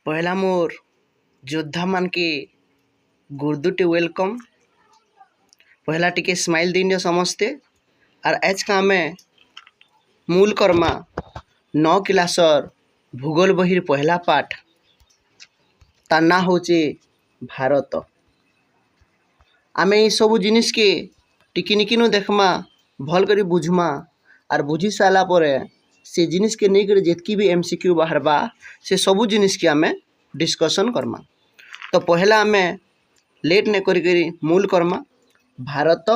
पहला मोर योद्धा मान के गुर्दुटे वेलकम। पहला टिके स्माइल दिन समस्ते। और आज का आमे मूल कर्मा 9 क्लासर भूगोल बहिर पहला पाठ तार ना होचे भारत। आमे सबू जिनिस के टिकिनिकिनु देखमा भल करी बुझमा और बुझी सारा परे से जिनिस के नहीं करे जितकी भी एमसीक्यू बाहरबा से सबू जिनिस के आमे डिस्कशन करमा। तो पहला आमे लेट ने करी मूल कर्मा भारत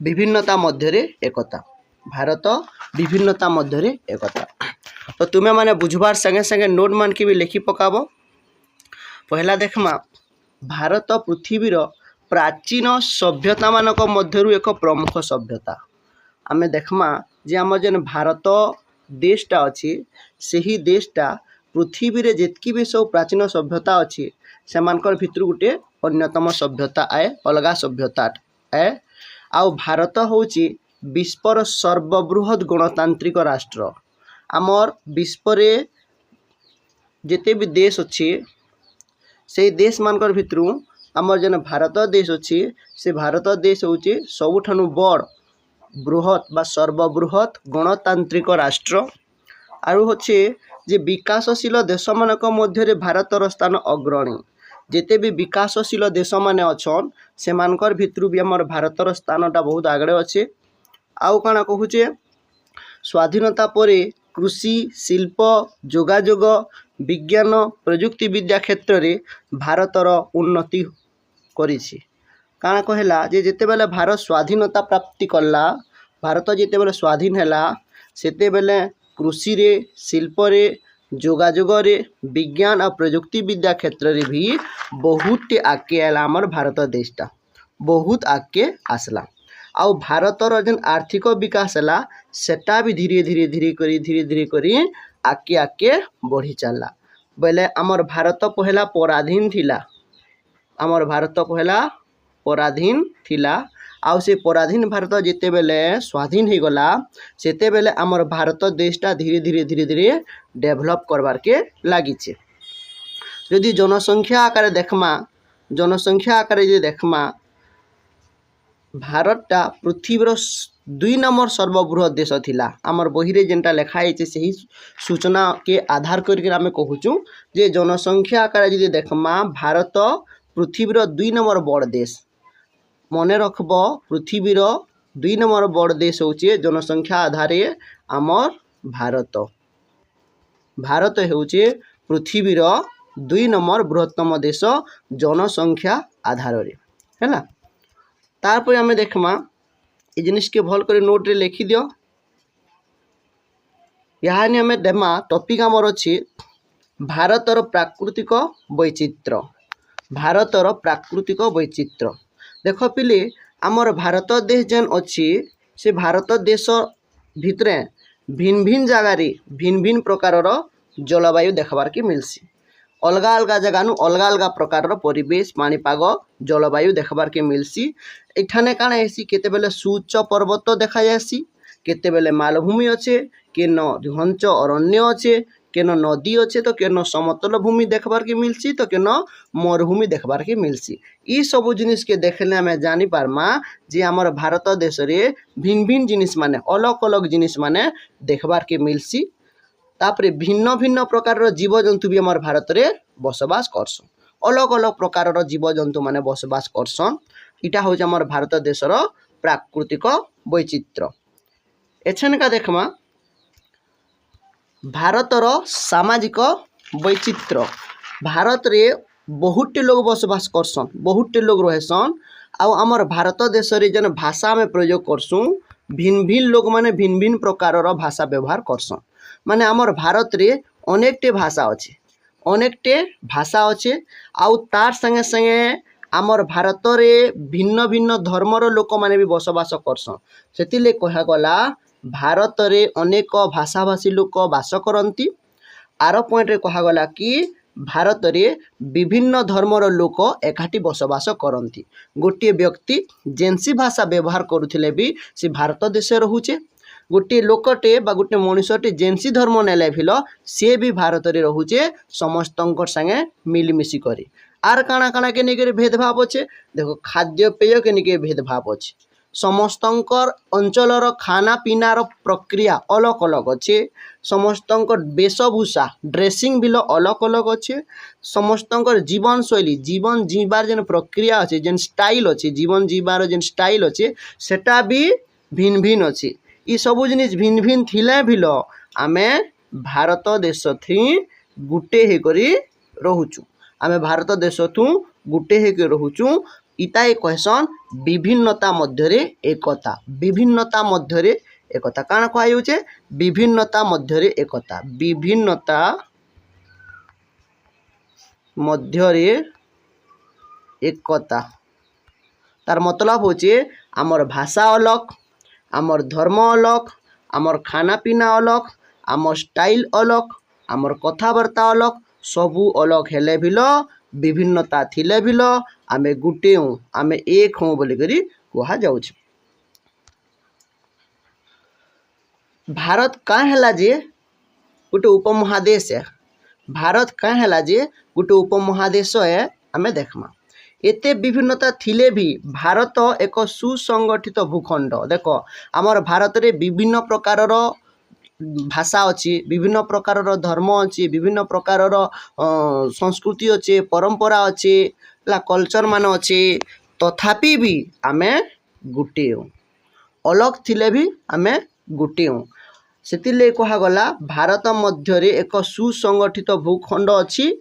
विभिन्नता मध्य एकता। भारत विभिन्नता मध्य एकता। तो तुम्हें माने बुझबार संगे संगे नोट मान के भी लिखि पकाबो। पहला देखमा भारत पृथ्वीर प्राचीन सभ्यता मानक मध्यरु एक प्रमुख सभ्यता। आमे देखमा जे आम जेन भारत देशटा अच्छी से देशटा पृथ्वी रे जितकी भी सब प्राचीन सभ्यता अच्छी से मानकर भितर गोटे अन्यतम सभ्यता आए, अलगा सभ्यता आए। आउ भारत होची विश्वर सर्वबृहत गणतांत्रिक राष्ट्र। आमर विश्व जिते भी देश अच्छी से देश मानकर भितर आमर जेन भारत देश अच्छी से भारत देश होची सबुठानु बड़ बृहत बा सर्वबृहत गणतांत्रिक राष्ट्र। आरु होचे जे विकासशील देश मानक मध्य भारतर स्थान अग्रणी। जिते भी विकासशील देश माने अछन से मानकर भितरु भी हमर भारतर स्थानटा बहुत आगड़े अच्छे। आउ काना कहूचे स्वाधीनता परे कृषि शिल्प जोगाजोग विज्ञान प्रजुक्ति विद्या क्षेत्र रे भारतर उन्नति करिछि। काना कहला जे जिते बेले भारत स्वाधीनता प्राप्ति कला, भारत जिते बेले स्वाधीन हैला सेते बेले कृषि रे शिल्प रे जोगाजोग रे विज्ञान और प्रजुक्ति विद्या क्षेत्र रे भी बहुत आगे आला। हमर भारत देशटा बहुत आगे आसला। आउ भारतर जेन आर्थिक विकास है सेटा भी धीरे धीरे करी आगे आगे बढ़ी चलला। बेले आमर भारत पहला पराधीन थिला। आमर भारत पहला पराधीन थिला। आउ से पराधीन भारत जिते बेले स्वाधीन हो गला सेते बेले आमर भारत देशटा धीरे धीरे डेभलप करवार के लागिचे। यदि जनसंख्या आकार देखमा, जनसंख्या आकार यदि देखमा भारतटा पृथ्वीर 2 नंबर सर्वबृहत देश थिला। आमर बही रे जेनटा लिखा है सही सूचना के आधार करके आमे कहूचु जे जनसंख्या आकार यदि देखमा भारत पृथ्वीर 2 नंबर बड़ देश। मने रखब पृथ्वीर 2 नंबर बड़ देश होचे जनसंख्या आधारे आमर भारत। भारत होचे पृथ्वीर 2 नंबर बृहत्तम देश जनसंख्या आधार रे हैला। तारपर आमे देखमा ए जिनिस के भल करे नोट रे लिखि दियो। यानी आमे देमा टॉपिक आमर अछि भारतर प्राकृतिक वैचित्र। भारतर प्राकृतिक वैचित्र देख पिले आमर भारत देश जेन अच्छी से भारत देश भितरे भिन्न भिन्न जगार भिन्न भिन्न प्रकार जलवायु देखबार के मिलसी। अलगा अलगा जगह अलगा अलगा प्रकार परिवेश पानीपाग जलवायु देखबार के मिलसी। एठाने काना हेसी केते बेले सूच पर्वत देखा जासी, केते बेले मालभूमि अच्छे, केन घंच अरण्य अच्छे, केन नदी अच्छे, तो केन समतल भूमि देखबार के मिलसी, तो केन मरुभूमि देखबार के मिलसी। ई सब जिनिस के देखले हमें जानी पारमा जे हमर भारत देश रे भिन्न भिन्न जिनिस माने अलग अलग जिनिस माने देखबार के मिलसी। तापरे भिन्न भिन्न प्रकार जीव जंतु भी हमर भारत रे बसवास करसन। अलग अलग प्रकार जीव जंतु माने बसवास करसन। इटा हो हमर भारत देशर प्राकृतिक वैचित्र। एछन का देखमा भारतर सामाजिक वैचित्र। भारत रे बहुत लोग बसवास करसन, बहुत लोग रहेसन। आउ हमर भारत देश रे जन भाषा में प्रयोग करसुँ भिन्न भिन्न लोग माने भिन्न भिन्न प्रकार भाषा व्यवहार करसन। माने हमर भारत रे अनेकटे भाषा अच्छे, अनेकटे भाषा अच्छे। आउ तार संगे संगे आमर भारत रे भिन्न भिन्न धर्मर लोक माने भी बसवास करसन। सेतिले कहा गला भारत रे अनेक भाषाभाषी लोक बास करती। आर पॉइंट रे कहा गला कि भारत रे विभिन्न धर्मर लोक एकाठी बसवास करती। गोटे व्यक्ति जेनसी भाषा व्यवहार करुथिले भी से भारत देश रहुचे। गोटे लोकटे बा गोटे मनुष्यटे जेनसी धर्म नेले फिल सी भी भारत में रोचे समस्त संगे मिलमिशी कर आर काଣା काଣା के निके भेदभाव अच्छे देखो खाद्यपेय के निके भेदभाव अच्छे समस्तंकर अंचलर खाना पीनार प्रक्रिया अलग अलग अच्छे समस्तंकर वेशभूषा ड्रेसिंग भी अलग अलग अच्छे समस्तंकर जीवन शैली जीवन जीवार जेन प्रक्रिया अच्छे जेन स्टाइल अच्छे जीवन जीवार जेन स्टाइल अच्छे सेटा भी भिन्न भिन्न अच्छे ये सब जिनिस भिन्न भिन्न थिले भी आमे भारत देश थी गुटे होकरी रोचु आमे भारत देश थू गुटे होकर रोचु इता एक कहसन विभिन्नता मध्य एकता विभिन्नता मध्य एकता काण कहुचे विभिन्नता मध्य एकता विभिन्नता मध्य एकता तार मतलब होचे आमर भाषा अलग आमर धर्म अलग आमर खाना पीना अलग आमर स्टाइल अलग आमर कथबार्ता अलग सबू अलग हेले भी विभिन्नता थिले भी आमे गुटे हूँ आमे एक हूँ बोलिकरी कहा जाउछ। भारत कहाँ हैला जे गोटे उपमहादेश है भारत कहाँ हैला जे गोटे उपमहादेश है आमे देखमा एते विभिन्नता थिले भी भारत एक सुसंगठित भूखंड देख आमर भारत रे विभिन्न प्रकारर भाषा अच्छी विभिन्न प्रकारर धर्म अच्छी विभिन्न प्रकारर संस्कृति अच्छे परंपरा अच्छे कल्चर मान अच्छे तथापि भी आमे गुटे हूँ अलग थिले भी आमे गुटे हूँ से कहगला भारत मध्य एक सुसंगठित भूखंड अच्छी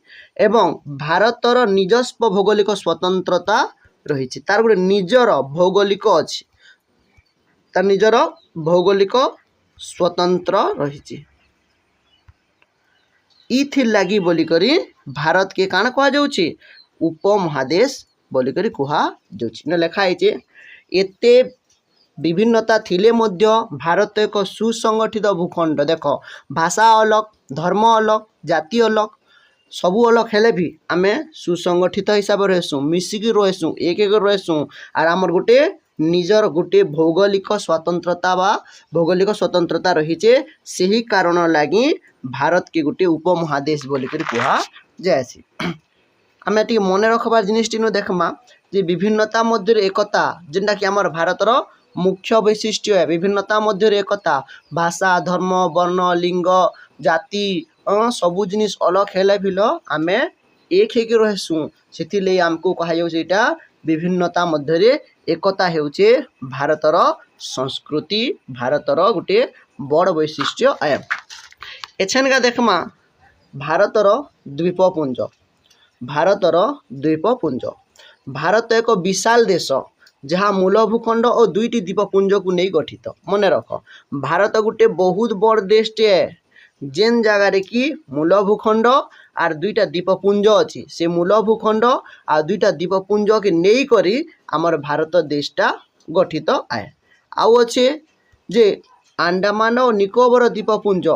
एवं भारतर निजस्व भौगोलिक स्वतंत्रता रही तार गोटे निजर भौगोलिक अच्छी तार निजर भौगोलिक स्वतंत्र रही इथिर लगी बोलिकरी भारत के काण कहा जाउछि उपमहादेश बोलिकरी कहा जाउछि न लेखा है एते विभिन्नता थिले मध्य भारत एक सुसंगठित भूखंड देख भाषा अलग धर्म अलग जाति अलग सबू अलग हेले भी आमे सुसंगठित हिसाब से रहसु मिसिकी रहसु एक रहसु आर आमर गोटे निजर गोटे भौगोलिक स्वतंत्रता बा भौगोलिक स्वतंत्रता रहीचे सही कारण लगी भारत के गोटे उपमहादेश बोलिकर कहा जाएसी आमे टी मने रखबार जिनिस टी देखमा जे विभिन्नता मध्य एकता जेनटा कि आमर भारतर मुख्य वैशिष्ट्य है विभिन्नता मध्य एकता भाषा धर्म वर्ण लिंग जाति सबू जिनिस अलग हेले भी आमे एक होकर रहसु से आमको कहा जाउछेटा विभिन्नता मध्य एकता हेउचे भारतर संस्कृति भारतर गोटे बड़ वैशिष्ट्य आए एछनका देखमा भारतर द्वीपपुंज भारत एक विशाल देश जहाँ मूल भूखंड और दुईटी द्वीपपुंज को नहीं गठित मन रख भारत गोटे बहुत बड़ देश टे जेन जगार कि मूल भूखंड आर दुईटा द्वीपपुंज अच्छी से मूल भूखंड आ दुईटा द्वीपपुंज के नहीं करी आमर भारत देशटा गठित आए आउ अच्छे जे अंडमान और निकोबर द्वीपपुंज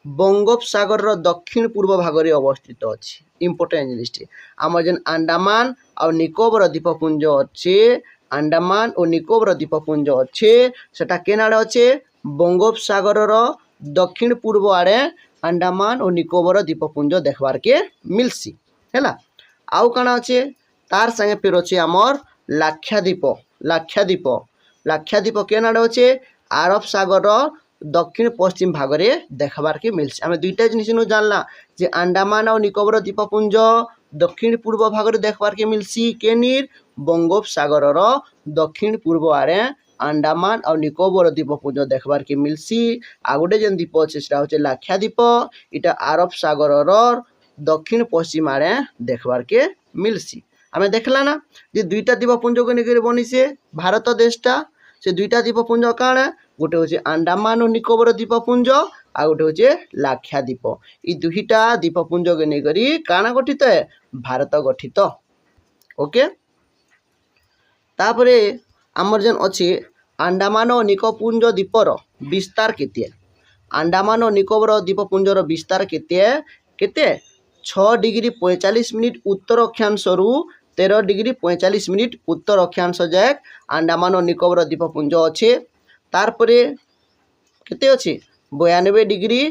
बंगोपसागर दक्षिण पूर्व भाग में अवस्थित अच्छी इम्पोर्टेंट जिनिस आम जेन अंडमान और निकोबर द्वीपपुंज अच्छे अंडमान और निकोबर द्वीपपुंज अच्छे सेटा केन आड़े अच्छे बंगोपसागर दक्षिण पूर्व आड़े अंडमान और निकोबर द्वीपपुंज देखबार के मिलसी हैला आउ काना अच्छे तार संगे फिर अच्छे आमर लाक्षाद्वीप केन आड़े अच्छे आरब सागर दक्षिण पश्चिम भाग में देखबार के मिलसी आम दुईटा जिनिस जानला जे अंडमान और निकोबर द्वीपपुंज दक्षिण पूर्व भाग में देखबार के मिलसी केनीर बंगोपसागर दक्षिण पूर्व आड़े अंडमान और निकोबर द्वीपपुंज देखबार के मिलसी आ गोटे जेन द्वीप अच्छे सेटा होचे लाक्षाद्वीप इटा आरब सागर दक्षिण पश्चिम आड़े देखबार के मिलसी आम देखला ना जे दुईटा द्वीपपुंज को लेकर बनी से भारत देशटा से दुईटा द्वीपपुंज काण गोटे होचे अंडमान और निकोबर द्वीपपुंज आ गोटे होचे लाक्षाद्वीप ई दुईटा द्वीपपुंज को लेकर काण गठित है भारत गठित ओके तापरे आमर जेन अच्छे अंडमान और निकोपुंज द्वीपर विस्तार केते अंडमान और निकोबर द्वीपपुंजर विस्तार केते 6 डिग्री 45 मिनिट उत्तर अक्षांश 13 डिग्री 45 मिनिट उत्तर अक्षांश जाए अंडमान और निकोबर द्वीपपुंज अच्छे तारपरे केते अछि 92 डिग्री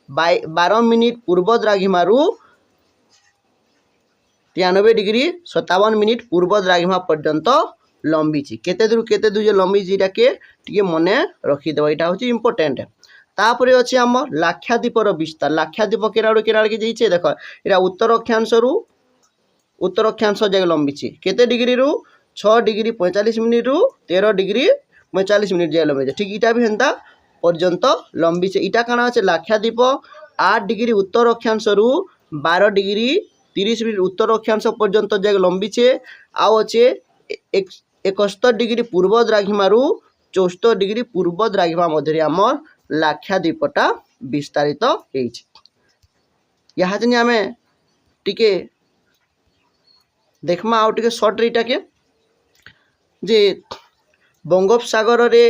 12 मिनिट पूर्व द्राघिमारू 93 डिग्री 57 मिनिट पूर्व द्राघिमा पर्यंत लंबी केते दूर जे लंबी जीटा के टिके मने रखिदेव यहाँ हूँ इम्पोर्टेंट तापर अच्छे आम लाक्षाद्वीपर विस्तार लाक्षाद्वीप केनाड़ू के जाइए देख यहाँ उत्तर अक्षांश जाए लंबी केते डिग्री 6 डिग्री 45 मिनिट रु 13 डिग्री 45 मिनिट जाए लंबी ठीक इटा भी हेन्ता पर्यंत लंबी इटा काना अच्छे लाक्षाद्वीप 8 डिग्री उत्तर अक्षांश रु 12 डिग्री 30 मिनिट उत्तर अक्षांश पर्यंत जाए लंबी आउ अच्छे 71 डिग्री पूर्व द्राघिमारू 74 डिग्री पूर्व द्राघिमा मध्य आमर लाक्षाद्वीपटा विस्तारित यहाँ जनी आमे टिके देखमा आउ टिके शॉर्ट रीटा के जे बंगोपसागर रे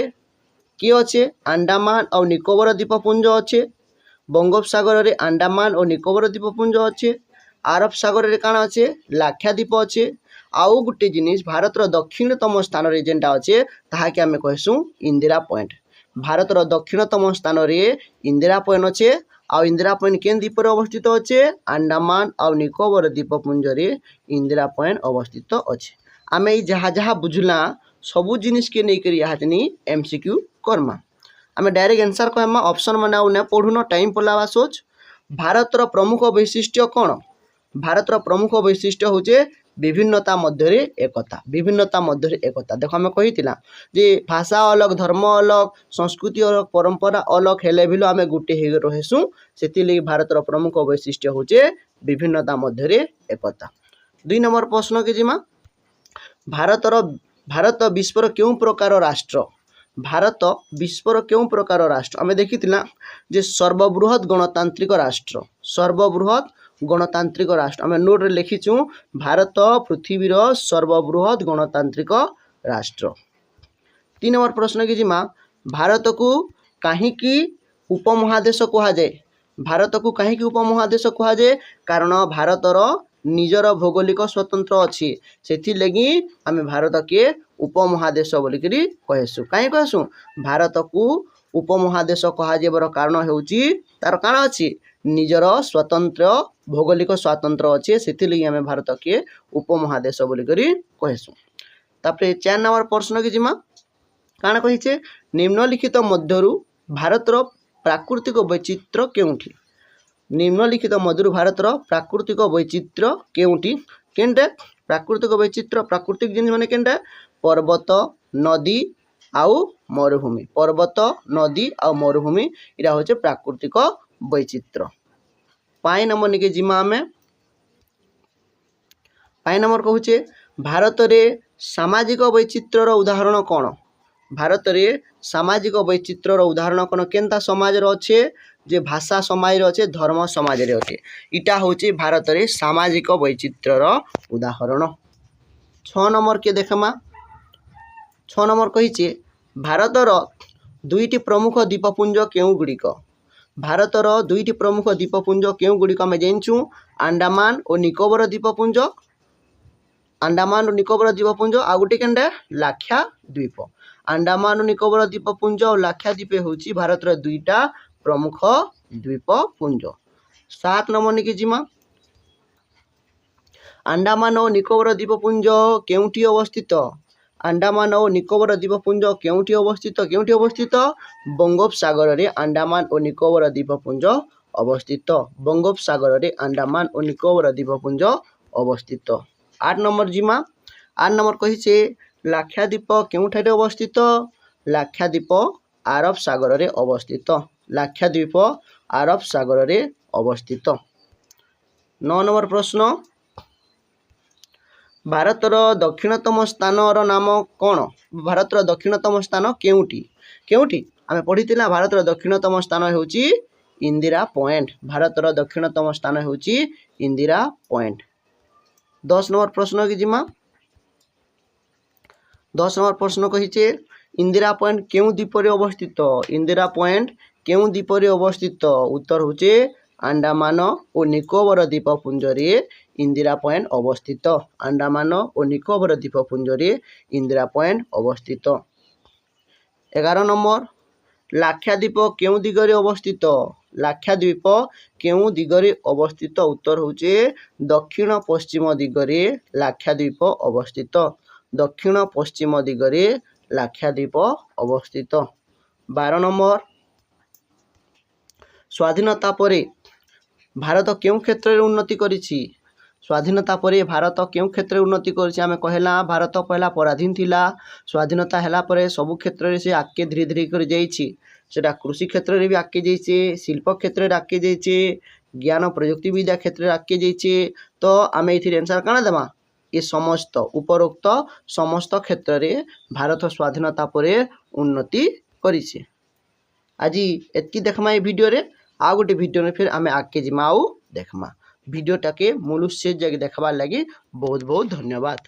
किए अच्छे अंडमान और निकोबर द्वीपपुंज अच्छे बंगोपसागर रे अंडमान और निकोबर द्वीपपुंज अच्छे आरब सागर रे काना अच्छे लाक्षाद्वीप अच्छे आउ गोटे जिनिस भारतर दक्षिणतम स्थान रे जेनटा अच्छे ताहाके आमे कहसु इंदिरा पॉइंट भारतर दक्षिणतम स्थान रे इंदिरा पॉइंट अच्छे आउ इंदिरा पॉइंट केन द्वीप रे अवस्थित अच्छे अंडमान और निकोबर द्वीपपुंज रे इंदिरा पॉइंट अवस्थित अच्छे आमे जहाँ जहाँ बुझला सबू जिनिस के नहीं करी यहाँ एमसीक्यू करमा आमे डायरेक्ट आंसर कहमा ऑप्शन माने आउ ने पढुन टाइम पलावा सोच भारतर प्रमुख वैशिष्ट्य कौन भारतर प्रमुख वैशिष्ट्य होचे विभिन्नता मध्य एकता देखो आमे कहितिला जे भाषा अलग धर्म अलग संस्कृति अलग परंपरा अलग हेले भी आमे गुटे हे रहेसु सेति लगी भारतर प्रमुख वैशिष्ट्य होचे विभिन्नता मध्य एकता 2 नंबर प्रश्न के जिमा भारत विश्वर क्यों प्रकार राष्ट्र भारत विश्वर क्यों प्रकार राष्ट्र आमे देखितिला जे सर्वबृहत गणतांत्रिक राष्ट्र आमे नोट रे लिखिचु भारत पृथ्वीर सर्वबृहत गणतांत्रिक राष्ट्र 3 नंबर प्रश्न की जिमा भारत को काहींकी उपमहादेश कहा जाए भारत को काहींकी उपमहादेश कहा जाए कारण भारतर निजर भौगोलिक स्वतंत्र अच्छी से लगी आमे भारत के उपमहादेश बोलिकी कहसु कहीं कहसु भारत को उपमहादेश कह जावर कारण होउची तार काण अच्छी निजर स्वतंत्र भौगोलिक स्वतंत्र अच्छे से लगी आमे भारत के उपमहादेश बोलिकी कहसु तापर 4 नंबर प्रश्न की जिमा काण कहिचे निम्नलिखित मध्यरु भारतर प्राकृतिक वैचित्र्य केउठी निम्नलिखित मध्यरु भारतर प्राकृतिक वैचित्र्य केउठी केनटा प्राकृतिक वैचित्र्य प्राकृतिक जिनिस माने केनटा पर्वत नदी आउ मरुभूमि पर्वत नदी आउ मरुभूमि इरा होचे प्राकृतिक वैचित्र्य 5 नंबर निके जिमा में 5 नंबर कहूचे भारत रे सामाजिक वैचित्र्यर उदाहरण कौन भारत रे सामाजिक वैचित्र्यर उदाहरण कौन केनता समाज रे अच्छे जे भाषा समाज रे अच्छे धर्म समाज रे अच्छे इटा होचे भारत रे सामाजिक वैचित्र्यर उदाहरण 6 नंबर के देखमा 6 नंबर कहिचे भारतर दुईटी प्रमुख द्वीपपुंज केउ गुड़िक भारतर दुईटी प्रमुख द्वीपपुंज केउ गुड़िक आमे जानछु अंडमान और निकोबर द्वीपपुंज अंडमान और निकोबर द्वीपपुंज आ गोटे केनटा लाक्षाद्वीप अंडमान और निकोबर द्वीपपुंज और लाक्षाद्वीप होची भारतर दुईटा प्रमुख द्वीपपुंज 7 नंबर निके जिमा अंडमान और निकोबर द्वीपपुंज केउठी अवस्थित अंडमान और निकोबर द्वीपपुंज केउठी अवस्थित बंगोपसागर रे अंडमान और निकोबर द्वीपपुंज अवस्थित बंगोपसागर रे अंडमान और निकोबर द्वीपपुंज अवस्थित 8 नंबर जिमा 8 नंबर कहिचे लाक्षाद्वीप केउठारे अवस्थित लाक्षाद्वीप आरब सागर रे अवस्थित लाक्षाद्वीप आरब सागर रे अवस्थित 9 नंबर प्रश्न भारतर दक्षिणतम स्थानर नाम कौन भारतर दक्षिणतम स्थान केउठी आमे पढ़ितिला भारतर दक्षिणतम स्थान होउची इंदिरा पॉइंट भारतर दक्षिणतम स्थान होउची इंदिरा पॉइंट 10 नंबर प्रश्न की जिमा 10 नंबर प्रश्न कहिचे इंदिरा पॉइंट केउ द्वीप रे अवस्थित इंदिरा पॉइंट केउ द्वीप रे अवस्थित उत्तर होचे अंडमान और निकोबर द्वीपपुंज रे इंदिरा पॉइंट अवस्थित अंडमान और निकोबर द्वीपपुंज रे इंदिरा पॉइंट अवस्थित 11 नंबर लाक्षाद्वीप केउं दिगरे अवस्थित लाक्षाद्वीप केउं दिगरे अवस्थित उत्तर होचे दक्षिण पश्चिम दिगरे लाक्षाद्वीप अवस्थित दक्षिण पश्चिम दिगरे लाक्षाद्वीप अवस्थित 12 नंबर स्वाधीनता परे भारत केउं क्षेत्र रे उन्नति करिछि स्वाधीनता परे भारत केउं क्षेत्र रे उन्नति करिछि आमे कहला भारत पहला पराधीन थिला स्वाधीनता हैला परे सबु क्षेत्र रे से आके धीरे धीरे कर जाइछि सेटा कृषि क्षेत्र रे भी आके जाइछि शिल्प क्षेत्र रे आके जाइछि ज्ञान प्रयुक्ति विद्या क्षेत्र रे आके जाइछि तो आमे इथिर आंसर काना देबा ये समस्त उपरोक्त समस्त क्षेत्र रे भारत स्वाधीनता परे उन्नति करिछि आज एतकी देखमा ए वीडियो रे आ गोटे वीडियो में फिर आमे आगे जिमा आउ देखमा वीडियो टाके मूल से जगह देखबार लगी बहुत बहुत धन्यवाद।